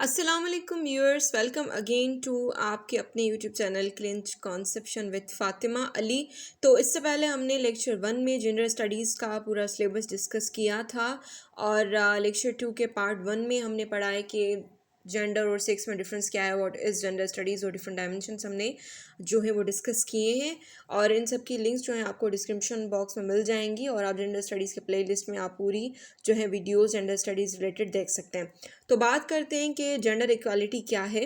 अस्सलाम वालेकुम viewers, welcome again to आपके अपने YouTube channel clinch conception with Fatima Ali. तो इससे पहले हमने लेक्चर 1 में जेंडर स्टडीज़ का पूरा सिलेबस डिस्कस किया था और लेक्चर 2 के पार्ट 1 में हमने पढ़ा है कि जेंडर और सेक्स में डिफरेंस क्या है, व्हाट इज़ जेंडर स्टडीज़ और डिफरेंट डायमेंशंस हमने जो है वो डिस्कस किए हैं। और इन सब की लिंक्स जो हैं आपको डिस्क्रिप्शन बॉक्स में मिल जाएंगी और आप जेंडर स्टडीज़ के प्लेलिस्ट में आप पूरी जो है वीडियोस जेंडर स्टडीज़ रिलेटेड देख सकते हैं। तो बात करते हैं कि जेंडर इक्वालिटी क्या है।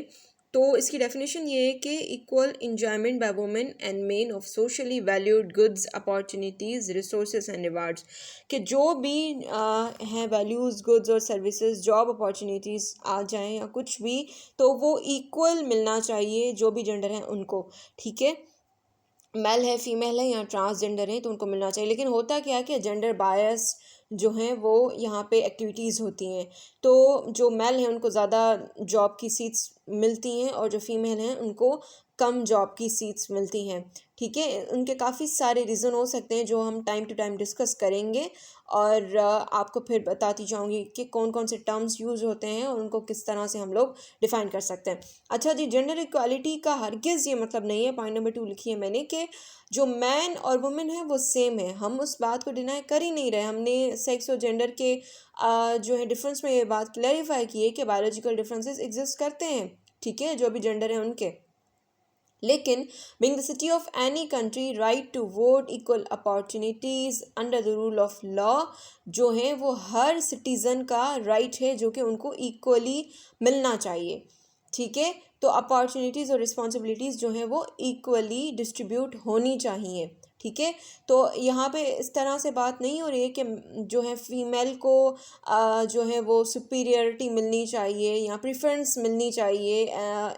तो इसकी डेफिनेशन ये है कि equal enjoyment by women and main of socially valued goods opportunities resources and rewards, कि जो भी हैं वैल्यूज़ गुड्स और सर्विसेज, जॉब अपॉर्चुनिटीज़ आ जाएं या कुछ भी, तो वो इक्वल मिलना चाहिए जो भी जेंडर हैं उनको। ठीक है, मेल है, फीमेल है या ट्रांसजेंडर है तो उनको मिलना चाहिए। लेकिन होता क्या है कि जेंडर बायस जो हैं वो यहाँ पे एक्टिविटीज़ होती हैं। तो जो मेल हैं उनको ज़्यादा जॉब की सीट्स मिलती हैं और जो फीमेल हैं उनको कम जॉब की सीट्स मिलती हैं। ठीक है, उनके काफ़ी सारे रीज़न हो सकते हैं जो हम टाइम टू टाइम डिस्कस करेंगे और आपको फिर बताती जाऊँगी कि कौन कौन से टर्म्स यूज़ होते हैं और उनको किस तरह से हम लोग डिफ़ाइन कर सकते हैं। अच्छा जी, जेंडर इक्वालिटी का हरगिज़ ये मतलब नहीं है, पॉइंट नंबर 2 लिखी है मैंने, कि जो मैन और वुमेन है वो सेम है। हम उस बात को डिनाई कर ही नहीं रहे। हमने सेक्स और जेंडर के जो है डिफरेंस में ये बात क्लैरिफाई की है कि बायोलॉजिकल डिफरेंसेस एग्जिस्ट करते हैं। ठीक है, जो भी जेंडर है उनके। लेकिन being the city of any country, right to vote, equal opportunities under the rule of law, जो है वो हर सिटीज़न का राइट है जो कि उनको इक्वली मिलना चाहिए। ठीक है, तो अपॉर्चुनिटीज़ और रिस्पॉन्सिबिलिटीज़ जो हैं वो इक्वली डिस्ट्रीब्यूट होनी चाहिए। ठीक है, तो यहाँ पे इस तरह से बात नहीं हो रही है कि जो है फीमेल को जो है वो सुपीरियरिटी मिलनी चाहिए या प्रेफरेंस मिलनी चाहिए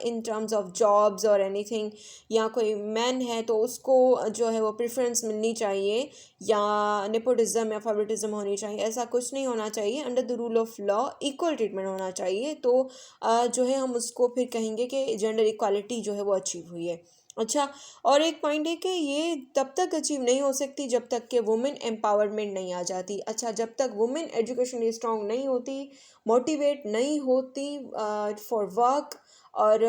इन टर्म्स ऑफ जॉब्स और एनीथिंग, या कोई मैन है तो उसको जो है वो प्रेफरेंस मिलनी चाहिए या नेपोटिज्म या फेवरेटिज्म होनी चाहिए। ऐसा कुछ नहीं होना चाहिए। Under the rule of law equal treatment होना चाहिए। तो जो है हम उसको फिर कहेंगे कि जेंडर इक्वालिटी जो है वो अचीव हुई है। अच्छा, और एक पॉइंट है कि ये तब तक अचीव नहीं हो सकती जब तक कि वुमेन एम्पावरमेंट नहीं आ जाती। अच्छा, जब तक वुमेन एजुकेशनली स्ट्रांग नहीं होती, मोटिवेट नहीं होती फॉर वर्क, और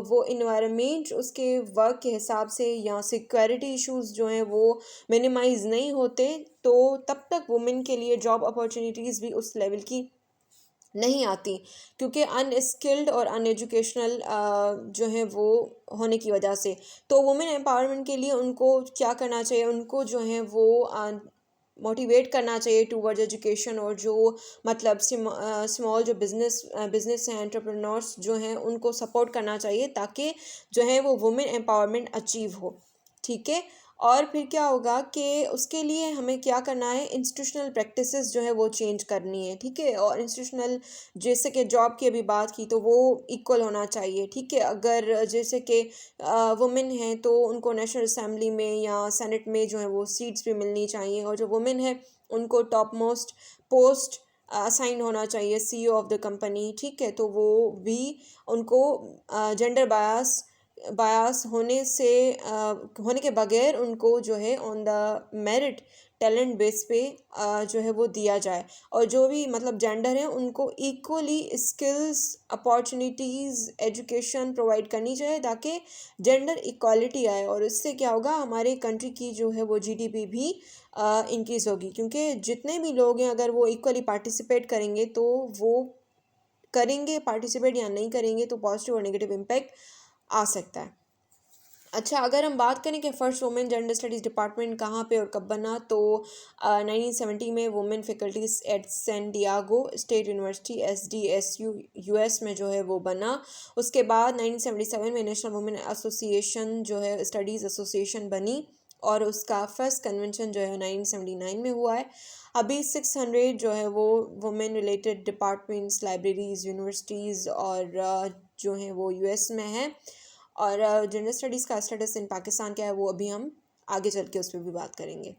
वो इन्वायरमेंट उसके वर्क के हिसाब से या सिक्योरिटी इश्यूज जो हैं वो मिनिमाइज नहीं होते, तो तब तक वुमेन के लिए जॉब अपॉर्चुनिटीज़ भी उस लेवल की नहीं आती, क्योंकि अनस्किल्ड और अनएजुकेशनल जो है वो होने की वजह से। तो वुमेन एम्पावरमेंट के लिए उनको क्या करना चाहिए, उनको जो है वो मोटिवेट करना चाहिए टूवर्ड्स एजुकेशन, और जो मतलब स्मॉल जो बिजनेस हैं, एंटरप्रेन्योर्स जो हैं उनको सपोर्ट करना चाहिए ताकि जो है वो वुमेन एम्पावरमेंट अचीव हो। ठीक है, और फिर क्या होगा कि उसके लिए हमें क्या करना है, इंस्टीट्यूशनल प्रैक्टिसेस जो है वो चेंज करनी है। ठीक है, और इंस्टीट्यूशनल जैसे कि जॉब की अभी बात की तो वो इक्वल होना चाहिए। ठीक है, अगर जैसे कि वुमेन हैं तो उनको नेशनल असेंबली में या सेनेट में जो है वो सीट्स भी मिलनी चाहिए, और जो वुमेन है उनको टॉप मोस्ट पोस्ट असाइन होना चाहिए, सीईओ ऑफ द कंपनी। ठीक है, तो वो भी उनको जेंडर बायास होने के बगैर उनको जो है on the merit talent base पे जो है वो दिया जाए, और जो भी मतलब जेंडर है उनको equally skills, opportunities, education provide करनी चाहिए ताकि जेंडर इक्वालिटी आए। और इससे क्या होगा, हमारे कंट्री की जो है वो जीडीपी भी इंक्रीज़ होगी, क्योंकि जितने भी लोग हैं अगर वो इक्वली पार्टिसिपेट करेंगे तो वो करेंगे पार्टिसिपेट या नहीं करेंगे तो पॉजिटिव और नेगेटिव इम्पैक्ट आ सकता है। अच्छा, अगर हम बात करें कि first women gender studies department कहाँ पे और कब बना, तो 1970 में women faculties at San Diego State University SDSU US में जो है वो बना। उसके बाद 1977 में नेशनल वुमेन एसोसिएशन जो है स्टडीज़ एसोसिएशन बनी, और उसका फर्स्ट कन्वेंशन जो है 1979 में हुआ है। अभी 600 जो है वो women related departments, libraries, universities और जो हैं वो US में है। और जेंडर स्टडीज़ का स्टेटस इन पाकिस्तान क्या है वो अभी हम आगे चल के उस पर भी बात करेंगे।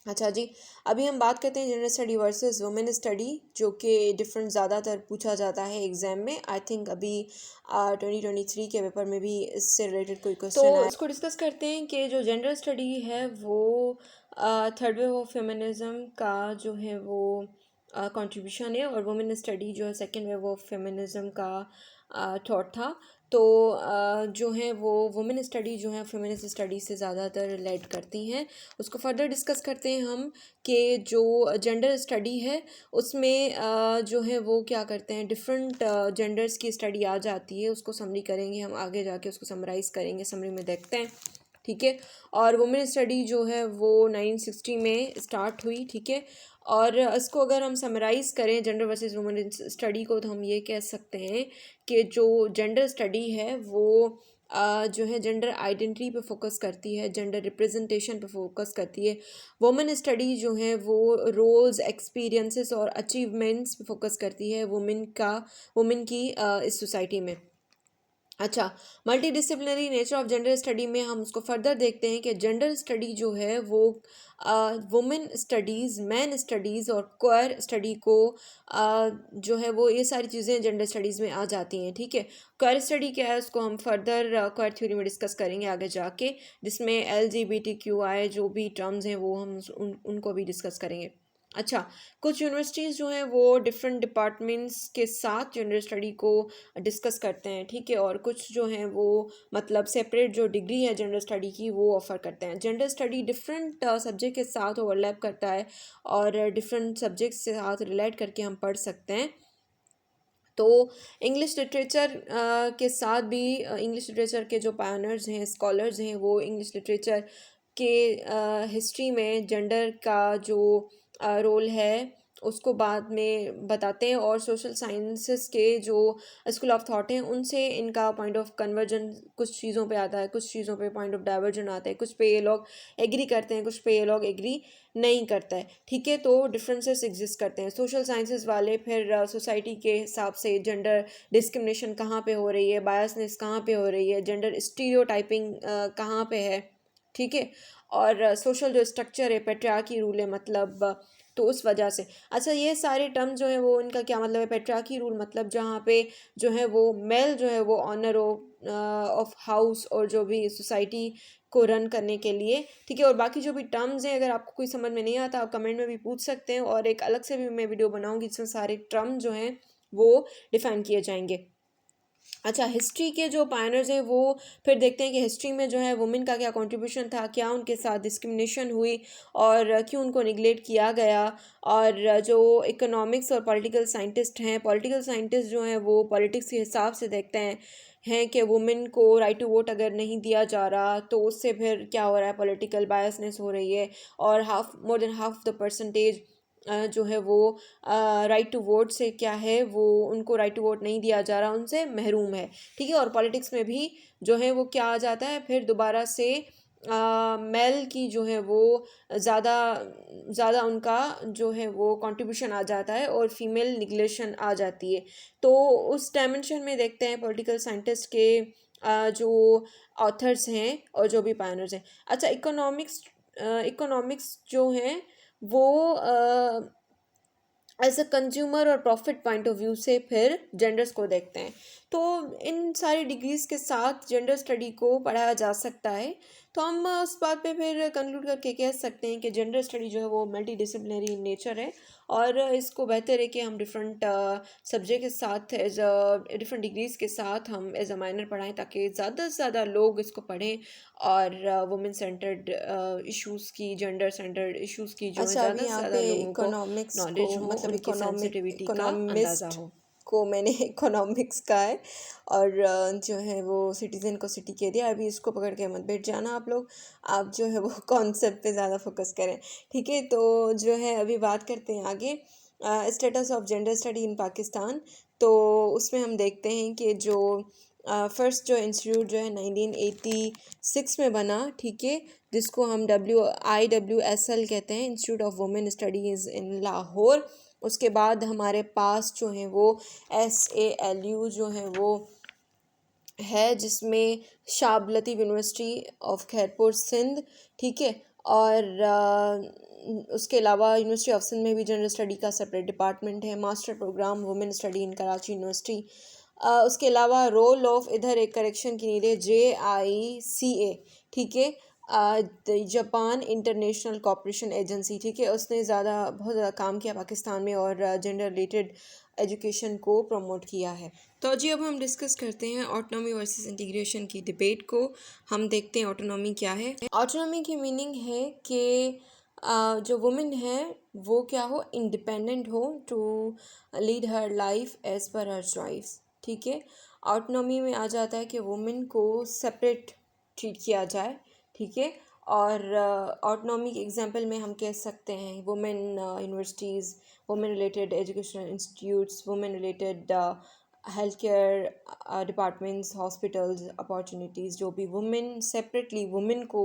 अच्छा जी, अभी हम बात करते हैं gender study versus women study, जो कि डिफरेंट ज़्यादातर पूछा जाता है एग्ज़ाम में। आई थिंक अभी 2023 के पेपर में भी इससे रिलेटेड कोई क्वेश्चन आया। तो इसको डिस्कस करते हैं कि जो जेंडर स्टडी है वो थर्ड वेव ऑफ फेमिनिज्म का जो है वो कंट्रीब्यूशन है, और वुमेन स्टडी जो है सेकेंड वेव ऑफ फेमिनिज्म का थॉट था। तो जो है वो वुमेन स्टडी जो है फेमिनिस्ट स्टडी से ज़्यादातर रिलेट करती हैं। उसको फर्दर डिस्कस करते हैं हम कि जो जेंडर स्टडी है उसमें जो है वो क्या करते हैं, डिफरेंट जेंडर्स की स्टडी आ जाती है। उसको समरी करेंगे हम आगे जाके, उसको समराइज़ करेंगे, समरी में देखते हैं, ठीक है। और वुमेन स्टडी जो है वो 1960 में स्टार्ट हुई, ठीक है। और इसको अगर हम समराइज़ करें जेंडर वर्सेस वुमेन स्टडी को, तो हम ये कह सकते हैं कि जो जेंडर स्टडी है वो जो है जेंडर आइडेंटिटी पे फोकस करती है, जेंडर रिप्रेजेंटेशन पे फोकस करती है। वुमेन स्टडी जो है वो रोल्स, एक्सपीरियंसेस और अचीवमेंट्स पे फोकस करती है वुमेन की इस सोसाइटी में। अच्छा, multi disciplinary nature of gender study में हम उसको फर्दर देखते हैं कि जेंडर स्टडी जो है वो वुमेन स्टडीज़, मैन स्टडीज़ और क्वायर स्टडी को जो है वो ये सारी चीज़ें जेंडर स्टडीज़ में आ जाती हैं, ठीक है। क्वायर स्टडी क्या है उसको हम फर्दर क्वायर थ्योरी में डिस्कस करेंगे आगे जाके, जिसमें LGBTQI जो भी टर्म्स हैं वो हम उनको भी डिस्कस करेंगे। अच्छा, कुछ यूनिवर्सिटीज़ जो हैं वो डिफरेंट डिपार्टमेंट्स के साथ जेंडर स्टडी को डिस्कस करते हैं, ठीक है। और कुछ जो हैं वो मतलब सेपरेट जो डिग्री है जेंडर स्टडी की वो ऑफ़र करते हैं। जेंडर स्टडी डिफरेंट सब्जेक्ट के साथ ओवरलैप करता है और डिफरेंट सब्जेक्ट्स के साथ रिलेट करके हम पढ़ सकते हैं। तो इंग्लिश लिटरेचर के साथ भी इंग्लिश लिटरेचर के जो पायनर्स हैं, स्कॉलर्स हैं, वो इंग्लिश लिटरेचर के हिस्ट्री में जेंडर का जो रोल है उसको बाद में बताते हैं। और सोशल साइंसेस के जो स्कूल ऑफ थॉट हैं उनसे इनका पॉइंट ऑफ कन्वर्जन कुछ चीज़ों पे आता है, कुछ चीज़ों पे पॉइंट ऑफ डाइवर्जन आता है, कुछ पे ये लोग एग्री करते हैं, कुछ पे ये लोग एग्री नहीं करता है, ठीक है। तो डिफरेंसेस एग्जिस्ट करते हैं। सोशल साइंसेस वाले फिर सोसाइटी के हिसाब से जेंडर डिस्क्रिमिनेशन कहाँ पे हो रही है, बायसनेस कहाँ पे हो रही है, जेंडर स्टीरियोटाइपिंग कहाँ पे है, ठीक है। और सोशल जो स्ट्रक्चर है, पेट्रियार्की रूल है मतलब, तो उस वजह से। अच्छा, ये सारे टर्म जो है वो इनका क्या मतलब है। पेट्रियार्की रूल मतलब जहाँ पे जो है वो मेल जो है वो ऑनर ऑफ हाउस और जो भी सोसाइटी को रन करने के लिए, ठीक है। और बाकी जो भी टर्म्स हैं अगर आपको कोई समझ में नहीं आता आप कमेंट में भी पूछ सकते हैं, और एक अलग से भी मैं वीडियो बनाऊंगी जिसमें सारे टर्म जो हैं वो डिफाइन किए जाएंगे। अच्छा, हिस्ट्री के जो पायनर्स हैं वो फिर देखते हैं कि हिस्ट्री में जो है वुमेन का क्या कंट्रीब्यूशन था, क्या उनके साथ डिस्क्रिमिनेशन हुई और क्यों उनको निगलेक्ट किया गया। और जो इकोनॉमिक्स और पॉलिटिकल साइंटिस्ट हैं, पॉलिटिकल साइंटिस्ट जो हैं वो पॉलिटिक्स के हिसाब से देखते हैं कि वुमेन को राइट टू वोट अगर नहीं दिया जा रहा तो उससे फिर क्या हो रहा है, पॉलिटिकल बायसनेस हो रही है। और more than half the percentage जो है वो राइट टू वोट से क्या है, वो उनको राइट टू वोट नहीं दिया जा रहा, उनसे महरूम है, ठीक है। और पॉलिटिक्स में भी जो है वो क्या आ जाता है फिर दोबारा से मेल की जो है वो ज़्यादा ज़्यादा उनका जो है वो कंट्रीब्यूशन आ जाता है और फीमेल निगलेशन आ जाती है। तो उस डायमेंशन में देखते हैं पॉलिटिकल साइंटिस्ट के जो ऑथर्स हैं और जो भी पायनर्स हैं। अच्छा, इकोनॉमिक्स जो हैं वो एज अ कंज्यूमर और प्रॉफिट पॉइंट ऑफ व्यू से फिर जेंडर्स को देखते हैं। तो इन सारी डिग्रीज़ के साथ जेंडर स्टडी को पढ़ाया जा सकता है। तो हम उस बात पे फिर कंक्लूड करके कह सकते हैं कि जेंडर स्टडी जो है वो मल्टी डिसिप्लिनरी इन नेचर है, और इसको बेहतर है कि हम डिफरेंट सब्जेक्ट के साथ एज अ डिफरेंट डिग्रीज़ के साथ हम एज अ माइनर पढ़ाएं, ताकि ज़्यादा से ज़्यादा लोग इसको पढ़ें और वुमेन सेंटर्ड इश्यूज़ की, जेंडर सेंटर्ड इश्यूज़ की जो है अच्छा, अभी ज़्यादा से यहाँ ज़्यादा पे लोगों को इकोनॉमिक्स को नॉलेज हो, मतलब उनकी सेंसिटिविटी का अंदाज़ा इकोनॉमिस्ट हो। को मैंने इकोनॉमिक्स का है, और जो है वो सिटीज़न को सिटी कह दिया। अभी इसको पकड़ के मत बैठ जाना आप लोग, आप जो है वो कॉन्सेप्ट पे ज़्यादा फोकस करें, ठीक है। तो जो है अभी बात करते हैं आगे status of gender study in Pakistan. तो उसमें हम देखते हैं कि जो फर्स्ट जो इंस्टीट्यूट जो है 1986 में बना, ठीक है, जिसको हम IWSL कहते हैं, इंस्टीट्यूट ऑफ वुमेन स्टडीज़ इन लाहौर। उसके बाद हमारे पास जो है वो SALU जो है वो है, जिसमें शाह लतीफ़ यूनिवर्सिटी ऑफ खैरपुर सिंध, ठीक है। और उसके अलावा यूनिवर्सिटी ऑफ सिंध में भी जनरल स्टडी का सेपरेट डिपार्टमेंट है। Master program women study in Karachi university. उसके अलावा रोल ऑफ, इधर एक करेक्शन की नीड है, JICA, ठीक है। जापान इंटरनेशनल कॉपरेशन एजेंसी, ठीक है, उसने बहुत ज़्यादा काम किया पाकिस्तान में और जेंडर रिलेटेड एजुकेशन को प्रमोट किया है। तो जी अब हम डिस्कस करते हैं ऑटोनॉमी वर्सेस इंटीग्रेशन की डिबेट को। हम देखते हैं ऑटोनॉमी क्या है। ऑटोनॉमी की मीनिंग है कि जो वुमेन है वो क्या हो, इंडिपेंडेंट हो to lead her life as per her choice, ठीक है। ऑटोनॉमी में आ जाता है कि वुमेन को सेपरेट ट्रीट किया जाए, ठीक है। और ऑटोनॉमी के एग्जांपल में हम कह सकते हैं women universities, women related educational institutes, women related health care departments, hospitals, opportunities, जो भी वुमेन सेपरेटली वुमेन को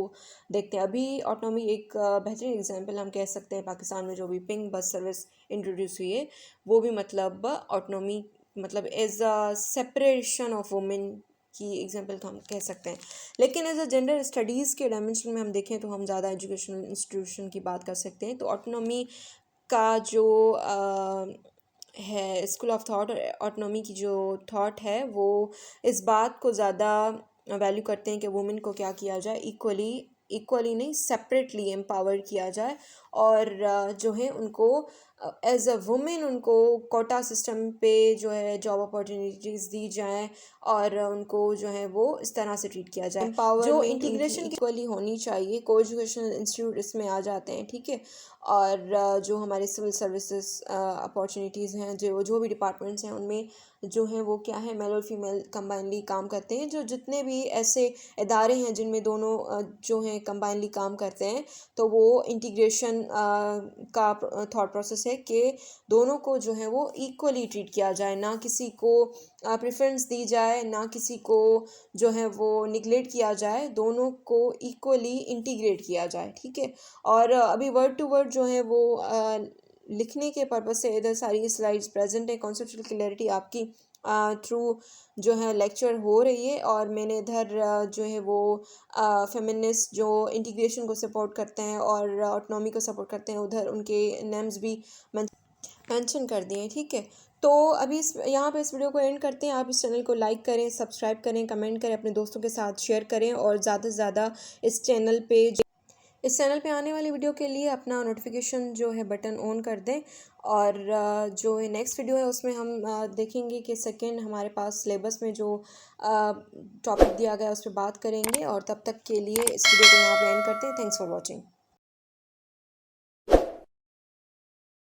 देखते हैं। अभी ऑटोनॉमी एक बेहतरीन एग्जांपल हम कह सकते हैं, पाकिस्तान में जो भी पिंक बस सर्विस इंट्रोड्यूस हुई है वो भी मतलब ऑटोनॉमी मतलब as a separation of women की एग्जांपल तो हम कह सकते हैं। लेकिन एज अ जेंडर स्टडीज़ के डायमेंशन में हम देखें तो हम ज़्यादा एजुकेशनल इंस्टीट्यूशन की बात कर सकते हैं। तो ऑटोनॉमी का जो है स्कूल ऑफ थॉट और ऑटोनॉमी की जो थॉट है वो इस बात को ज़्यादा वैल्यू करते हैं कि वुमेन को क्या किया जाए, इक्वली नहीं सेपरेटली एम्पावर किया जाए और जो है उनको एज अ वुमेन उनको कोटा सिस्टम पे जो है जॉब अपॉर्चुनिटीज़ दी जाएं और उनको जो है वो इस तरह से ट्रीट किया जाए। जो एम्पावरमेंट इंटीग्रेशन इक्वली होनी चाहिए, को एजुकेशनल इंस्टीट्यूट इसमें आ जाते हैं, ठीक है। और जो हमारे सिविल सर्विसेज अपॉर्चुनिटीज़ हैं, जो भी डिपार्टमेंट्स हैं उनमें जो है वो क्या है, मेल और फीमेल कंबाइनली काम करते हैं। जो जितने भी ऐसे इदारे हैं जिनमें दोनों जो हैं कंबाइनली काम करते हैं, तो वो इंटीग्रेशन का थॉट प्रोसेस है कि दोनों को जो है वो इक्वली ट्रीट किया जाए, ना किसी को प्रेफरेंस दी जाए, ना किसी को जो है वो निगलेक्ट किया जाए, दोनों को इक्वली इंटीग्रेट किया जाए, ठीक है। और अभी वर्ड टू वर्ड जो है वो लिखने के पर्पज़ से इधर सारी स्लाइड्स प्रेजेंट है। कॉन्सेप्चुअल क्लैरिटी आपकी थ्रू जो है लेक्चर हो रही है और मैंने इधर जो है वो फेमिनिस्ट जो इंटीग्रेशन को सपोर्ट करते हैं और ऑटोनॉमी को सपोर्ट करते हैं उधर उनके नेम्स भी मेंशन कर दिए हैं, ठीक है। तो अभी यहाँ पे इस वीडियो को एंड करते हैं। आप इस चैनल को लाइक करें, सब्सक्राइब करें, कमेंट करें, अपने दोस्तों के साथ शेयर करें और ज़्यादा से ज़्यादा इस चैनल पे आने वाली वीडियो के लिए अपना नोटिफिकेशन जो है बटन ऑन कर दें। और जो है नेक्स्ट वीडियो है उसमें हम देखेंगे कि सेकंड हमारे पास सिलेबस में जो टॉपिक दिया गया है उस पर बात करेंगे। और तब तक के लिए इस वीडियो को यहाँ पे एंड करते हैं। Thanks for watching.